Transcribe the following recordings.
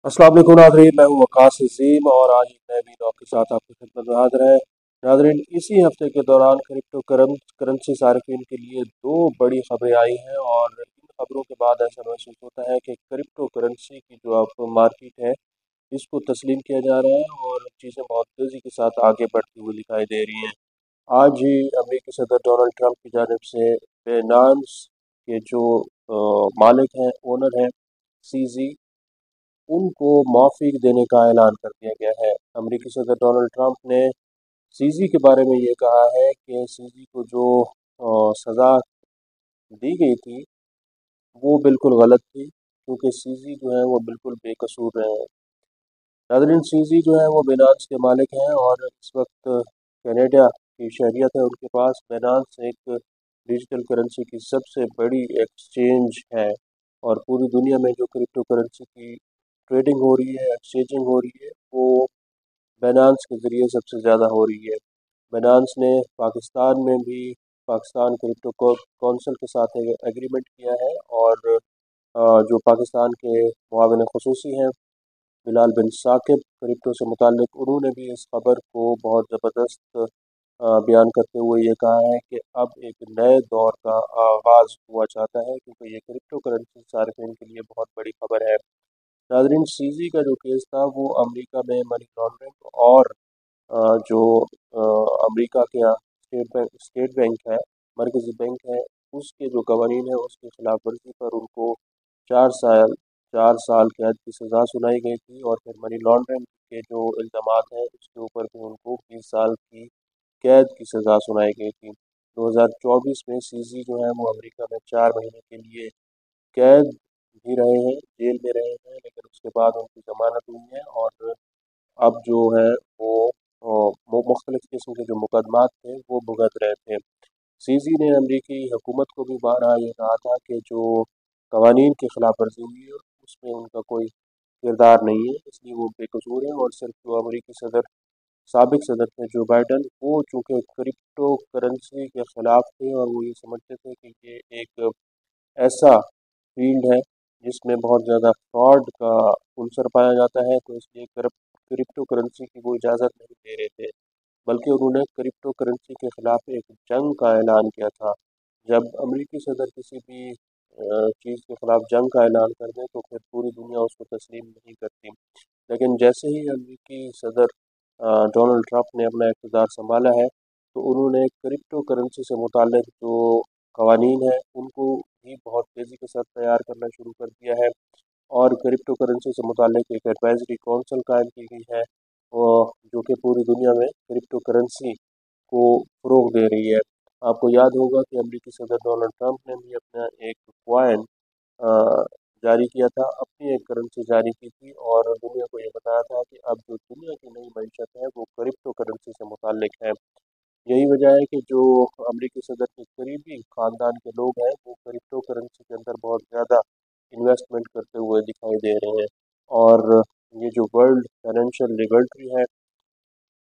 अस्सलाम वालेकुम नाज़रीन, मैं हूँ वकास अजीम और आज एक नए वीडियो के साथ आपकी खिदमत में हाजिर है। नाज़रीन, इसी हफ्ते के दौरान क्रिप्टो करेंसी सार्फिन के लिए दो बड़ी खबरें आई हैं और इन खबरों के बाद ऐसा महसूस होता है कि क्रिप्टो करेंसी की जो अब मार्केट है इसको तस्लीम किया जा रहा है और चीज़ें बहुत तेज़ी के साथ आगे बढ़ती हुई दिखाई दे रही हैं। आज ही अमेरिकी सदर डोनाल्ड ट्रंप की जानिब से बेनांस के जो मालिक हैं, ओनर हैं, सीजी, उनको माफ़ी देने का ऐलान कर दिया गया है। अमेरिकी सदर डोनाल्ड ट्रंप ने सीजी के बारे में ये कहा है कि सीजी को जो सज़ा दी गई थी वो बिल्कुल गलत थी, क्योंकि सीजी जो है वो बिल्कुल बेकसूर रहे हैं। नाज़रीन, सीजी जो है वो बेनांस के मालिक हैं और इस वक्त कनाडा की शहरियत है उनके पास। बेनांस एक डिजिटल करेंसी की सबसे बड़ी एक्सचेंज है और पूरी दुनिया में जो क्रिप्टो करेंसी की ट्रेडिंग हो रही है, एक्सचेंजिंग हो रही है, वो बेनांस के ज़रिए सबसे ज़्यादा हो रही है। बेनांस ने पाकिस्तान में भी पाकिस्तान क्रिप्टो कौंसिल के साथ एक एग्रीमेंट किया है और जो पाकिस्तान के मुआविन ख़ुसूसी हैं बिलाल बिन साकिब क्रिप्टो से मुतालिक, उन्होंने भी इस खबर को बहुत ज़बरदस्त बयान करते हुए ये कहा है कि अब एक नए दौर का आगाज़ हुआ चाहता है, क्योंकि ये क्रिप्टो करेंसी सार्फिन के लिए बहुत बड़ी खबर है। नाज़रीन, सीजी का जो केस था वो अमेरिका में मनी लॉन्ड्रिंग और जो अमेरिका के यहाँ स्टेट बैंक है, मरकज़ी बैंक है, उसके जो कवानीन है उसकी खिलाफ वर्जी पर उनको 4 साल 4 साल कैद की सज़ा सुनाई गई थी और फिर मनी लॉन्ड्रिंग के जो इल्ज़ामात हैं उसके ऊपर भी उनको 20 साल की कैद की सज़ा सुनाई गई थी। 2024 में सीजी जो है वो अमेरिका में 4 महीने के लिए कैद भी रहे हैं, जेल में रहे हैं, लेकिन उसके बाद उनकी ज़मानत हुई है और अब जो है वो मुख्तलिफ़ किस्म के जो मुकदमात थे वो भुगत रहे थे। सीसी ने अमरीकी हुकूमत को भी बारहा ये कहा था कि जो कवानीन की खिलाफ वर्जी हुई है उसमें उनका कोई किरदार नहीं है, इसलिए वो बेकसूर हैं। और सिर्फ जो अमरीकी सदर साबिक सदर थे जो बाइडन, वो चूँकि क्रिप्टो करेंसी के ख़िलाफ़ थे और वो ये समझते थे कि ये एक ऐसा फील्ड है जिसमें बहुत ज़्यादा फ्रॉड का अनसर पाया जाता है, तो इसलिए क्रिप्टो करेंसी की वो इजाज़त नहीं दे रहे थे, बल्कि उन्होंने क्रिप्टो करेंसी के ख़िलाफ़ एक जंग का ऐलान किया था। जब अमेरिकी सदर किसी भी चीज़ के ख़िलाफ़ जंग का ऐलान कर दें तो फिर पूरी दुनिया उसको तस्लीम नहीं करती। लेकिन जैसे ही अमेरिकी सदर डोनाल्ड ट्रंप ने अपना इक़्तिदार संभाला है, तो उन्होंने क्रिप्टो करेंसी से मुताल्लिक़ जो कवानीन हैं उनको भी बहुत तेज़ी के साथ तैयार करना शुरू कर दिया है और क्रिप्टो करेंसी से मुताल्लिक़ एक एडवाइजरी कौंसिल कायम की गई है, जो कि पूरी दुनिया में क्रिप्टो करेंसी को फ़रोग़ दे रही है। आपको याद होगा कि अमेरिकी सदर डोनाल्ड ट्रंप ने भी अपना एक कॉइन अ, जारी किया था, अपनी एक करेंसी जारी की थी और दुनिया को ये बताया था कि अब जो दुनिया की नई मईशत है वो क्रिप्टो करेंसी से मुताल्लिक़ है। यही वजह है कि जो अमेरिकी सदर के करीबी ख़ानदान के लोग हैं वो क्रिप्टो करेंसी के अंदर बहुत ज़्यादा इन्वेस्टमेंट करते हुए दिखाई दे रहे हैं। और ये जो वर्ल्ड फाइनेंशियल रेगुलेटरी है,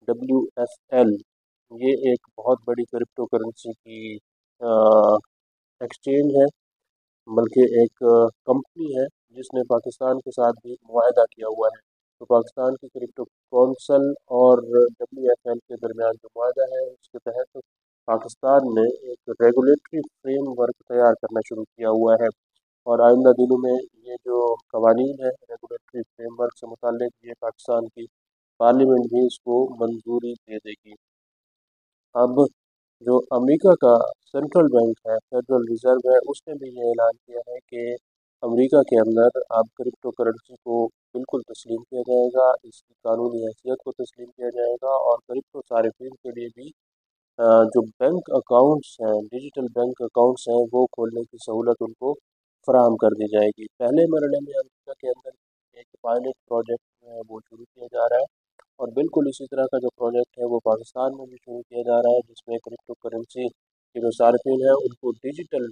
WFL, ये एक बहुत बड़ी क्रिप्टो करेंसी की एक्सचेंज है, बल्कि एक कंपनी है जिसने पाकिस्तान के साथ भी मुआहदा किया हुआ है। तो पाकिस्तान की क्रिप्टो कौंसल और WFL के दरमियान जो मुआहदा है उसके तहत पाकिस्तान ने एक रेगुलेटरी फ्रेमवर्क तैयार करना शुरू किया हुआ है और आइंदा दिनों में ये जो कवानीन है रेगुलेटरी फ्रेमवर्क से मुताल्लिक़, ये पाकिस्तान की पार्लियामेंट भी इसको मंजूरी दे देगी। अब जो अमेरिका का सेंट्रल बैंक है, फेडरल रिज़र्व है, उसने भी ये ऐलान किया है कि अमेरिका के अंदर अब क्रिप्टो करेंसी को बिल्कुल तस्लीम किया जाएगा, इसकी कानूनी हैसियत को तस्लीम किया जाएगा और क्रिप्टो सार्फिन के लिए भी जो बैंक अकाउंट्स हैं, डिजिटल बैंक अकाउंट्स हैं, वो खोलने की सहूलत उनको फराहम कर दी जाएगी। पहले मरहले में अमेरिका के अंदर एक पायलट प्रोजेक्ट जो है वो शुरू किया जा रहा है और बिल्कुल इसी तरह का जो प्रोजेक्ट है वो पाकिस्तान में भी शुरू किया जा रहा है, जिसमें क्रिप्टो करेंसी के जो सार्फिन हैं उनको डिजिटल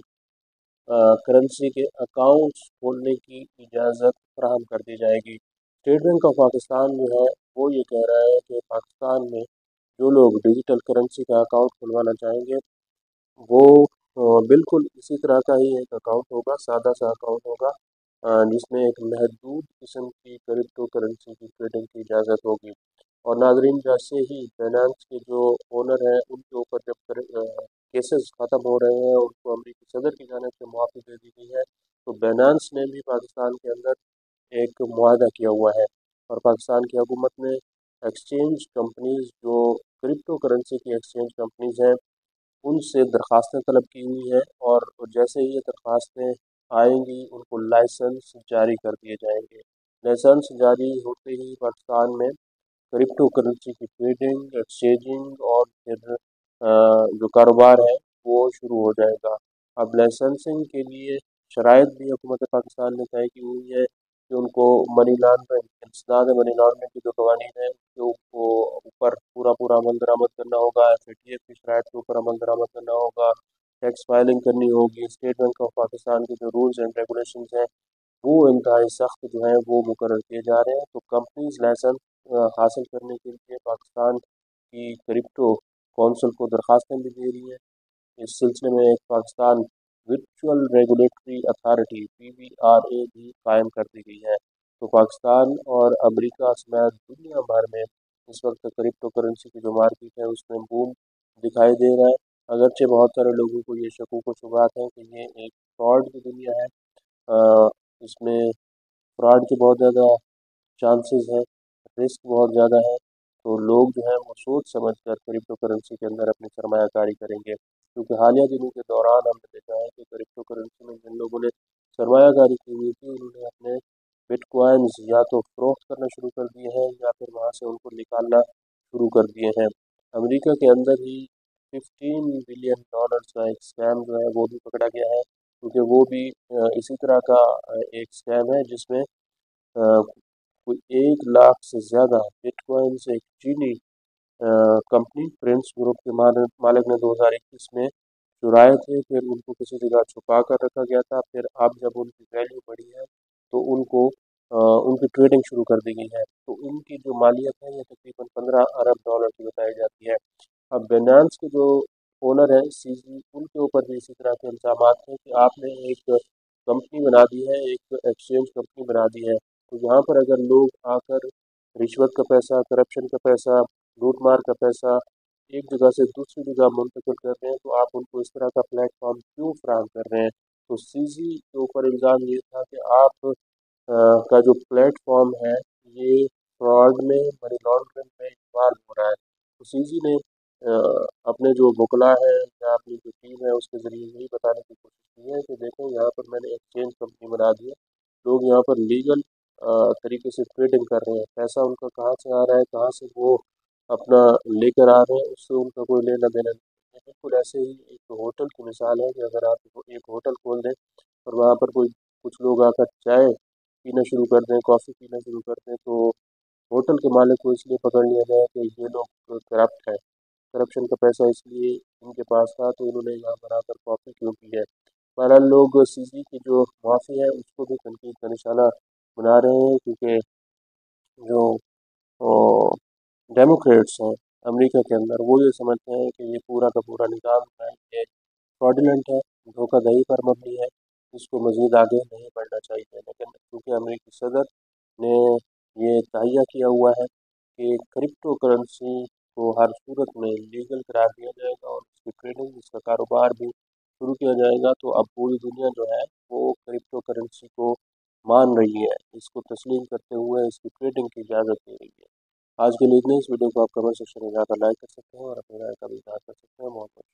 करेंसी के अकाउंट्स खोलने की इजाज़त फराहम कर दी जाएगी। स्टेट बैंक ऑफ पाकिस्तान जो है वो ये कह रहा है कि पाकिस्तान में जो लोग डिजिटल करेंसी का अकाउंट खुलवाना चाहेंगे वो बिल्कुल इसी तरह का ही एक अकाउंट होगा, सादा सा अकाउंट होगा जिसमें एक महदूद किस्म की क्रिप्टो करेंसी की ट्रेडिंग की इजाज़त होगी। और नाजरीन, जैसे ही बाइनेंस के जो ओनर हैं उनके ऊपर जब केसेस ख़त्म हो रहे हैं, उनको अमरीकी सदर की जानिब से मुआफ़ी दे दी गई है, तो बाइनेंस ने भी पाकिस्तान के अंदर एक मुआहदा किया हुआ है। और पाकिस्तान की हुकूमत ने एक्सचेंज कंपनीज जो क्रिप्टो करेंसी की एक्सचेंज कंपनीज हैं उनसे दरख्वास्तें तलब की हुई हैं, और जैसे ही ये दरख्वास्तें आएंगी उनको लाइसेंस जारी कर दिए जाएंगे। लाइसेंस जारी होते ही पाकिस्तान में क्रिप्टो करेंसी की ट्रेडिंग, एक्सचेंजिंग और फिर जो कारोबार है वो शुरू हो जाएगा। अब लाइसेंसिंग के लिए शराइत भी हुकूमत पाकिस्तान ने तय की हुई है कि उनको मनी लॉन्ड्रिंग, इंसदाद मनी लॉन्ड्रिंग की जो कवानीन है उसके ऊपर पूरा पूरा अमल दरामद करना होगा। FATF की शराइत के ऊपर अमल दरामद करना होगा, टैक्स फाइलिंग करनी होगी। स्टेट बैंक ऑफ पाकिस्तान के जो रूल्स एंड रेगुलेशंस हैं वो इंतहाई सख्त जो है वो मुकर्रर किए जा रहे हैं। तो कंपनीज लाइसेंस हासिल करने के लिए पाकिस्तान की क्रिप्टो कौंसिल को दरख्वास्तें भी दे रही हैं। इस सिलसिले में एक Pakistan virtual regulatory authority PVRA भी कायम कर दी गई है। तो पाकिस्तान और अमेरिका समेत दुनिया भर में इस वक्त क्रिप्टो करेंसी की जो मार्केट है उसमें बूम दिखाई दे रहा है। अगरचे बहुत सारे लोगों को ये शकूक व शुबहत है कि ये एक फ्रॉड की दुनिया है, इसमें फ्रॉड के बहुत ज़्यादा चांसेस हैं, रिस्क बहुत ज़्यादा है। तो लोग जो है वो सोच समझ कर क्रिप्टो करेंसी के अंदर अपनी सरमायाकारी करेंगे, क्योंकि हालिया दिनों के दौरान हमने देखा है कि क्रिप्टो करेंसी में जिन लोगों ने सरमायाकारी की हुई थी उन्होंने अपने बिटकॉइंस या तो फरोख्त करना शुरू कर दिए हैं या फिर वहाँ से उनको निकालना शुरू कर दिए हैं। अमेरिका के अंदर ही $15 बिलियन का एक स्कैम जो है वो भी पकड़ा गया है, क्योंकि वो भी इसी तरह का एक स्कैम है जिसमें कोई 1 लाख से ज़्यादा बिटकॉइन से एक चीनी कंपनी प्रिंस ग्रुप के मालिक ने 2021 में चुराए थे। फिर उनको किसी जगह छुपा कर रखा गया था। फिर अब जब उनकी वैल्यू बढ़ी है तो उनको उनकी ट्रेडिंग शुरू कर दी गई है। तो इनकी जो मालियत है ये तकरीबन $15 अरब की बताई जाती है। अब बाइनेंस के जो ओनर हैं CZ, उनके ऊपर भी इसी तरह के इल्ज़ामात हैं कि आपने एक कंपनी बना दी है, एक एक्सचेंज कंपनी बना दी है, तो यहाँ पर अगर लोग आकर रिश्वत का पैसा, करप्शन का पैसा, लूट मार का पैसा एक जगह से दूसरी जगह मुंतकिल कर रहे हैं, तो आप उनको इस तरह का प्लेटफॉर्म क्यों फराहम कर रहे हैं। तो CZ के ऊपर इल्ज़ाम ये था कि आप का जो प्लेटफॉर्म है ये फ्रॉड में, मनी लॉन्ड्रिंग में इस्तेमाल हो रहा है। तो CZ ने अपने जो वकला है या अपनी जो टीम है उसके ज़रिए यही बताने की कोशिश की है कि देखो यहाँ पर मैंने एक्सचेंज कंपनी बना दी है, लोग यहाँ पर लीगल तरीके से ट्रेडिंग कर रहे हैं, पैसा उनका कहाँ से आ रहा है, कहाँ से वो अपना लेकर आ रहे हैं, उससे उनका कोई लेना देना नहीं है। बिल्कुल ऐसे ही एक होटल की मिसाल है कि अगर आप एक होटल खोल दें और वहाँ पर कोई कुछ लोग आकर चाय पीना शुरू कर दें, कॉफ़ी पीना शुरू कर दें, तो होटल के मालिक को इसलिए पकड़ लिया जाए कि ये लोग करप्ट है, करप्शन का पैसा इसलिए इनके पास था तो इन्होंने यहाँ पर आकर कॉपी क्यों की है। बहरहाल लोग CZ की जो माफ़ी है उसको भी तनकीद का निशाना बना रहे हैं, क्योंकि जो डेमोक्रेट्स हैं अमेरिका के अंदर वो ये समझते हैं कि ये पूरा का पूरा निज़ाम है ये फ्रॉडलेंट है, धोखाधड़ी पर मबनी है, इसको मज़ीद आगे नहीं बढ़ना चाहिए। लेकिन क्योंकि अमेरिकी सदर ने ये तहैया किया हुआ है कि क्रिप्टो करेंसी को हर सूरत में लीगल करार दिया जाएगा और इसकी ट्रेडिंग, इसका कारोबार भी शुरू किया जाएगा, तो अब पूरी दुनिया जो है वो क्रिप्टो करेंसी को मान रही है, इसको तस्लीम करते हुए इसकी ट्रेडिंग की इजाज़त दे रही है। आज के लिए इतने। इस वीडियो को आप कमेंट सेक्शन में जाकर लाइक कर सकते हैं और अपनी राय का भी इज़हार कर सकते हैं। बहुत बहुत